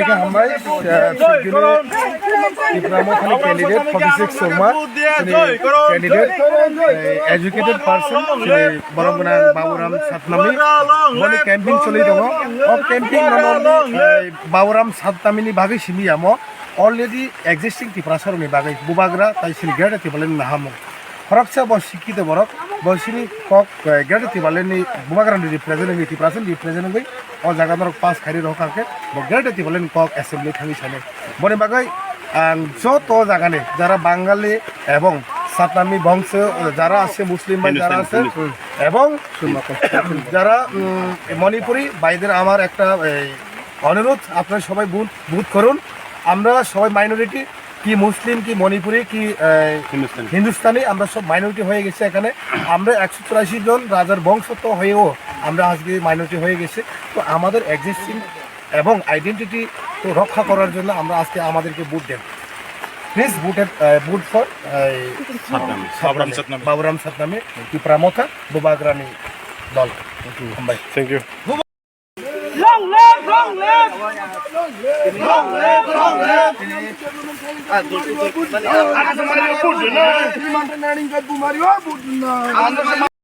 Hambai, Ibramothani candidate 46 Surma, candidate, educated person, Borongana Baburam Satnami, Boni camping Solidamo, of camping Baburam Satnamini Bagi Shimiamo, already existing Tiprasaroni Bagi, Bubagra, Taisil Gada Tibalan Nahamo. Horaksa was Shiki the Borok, Boshini Kok, Gada Tibalani, Bubagran representing representing or Zagador Pass Harry Rokake, but Gada Tibalan Kok Assembly Commission. Bonibagai and Soto Zagane, Zara Bangali, Ebong, Satnami Bongse, Zara Ase Muslim by Zara Ebong, Zara Monipuri, by the Amar Acta Honorut, after Shobai Boot Korun, Amra Shobai minority. কি মুসলিম কি মণিপুরি কি হিন্দুস্তানি আমরা সব minority হয়ে গেছে এখানে আমরা 184 জন রাজার বংশত হয়েও আমরা আজকে মাইনরিটি হয়ে গেছে তো আমাদের এক্সিস্টিং এবং আইডেন্টিটি তো রক্ষা করার জন্য আমরা আজকে আমাদেরকে ভোট দেন প্লিজ ভোট ফর বাবুরাম সাতনামে টিপ্রামথা বুবাগ্রানি দল thank you Long live! Long live! Long live! Long live! Long live!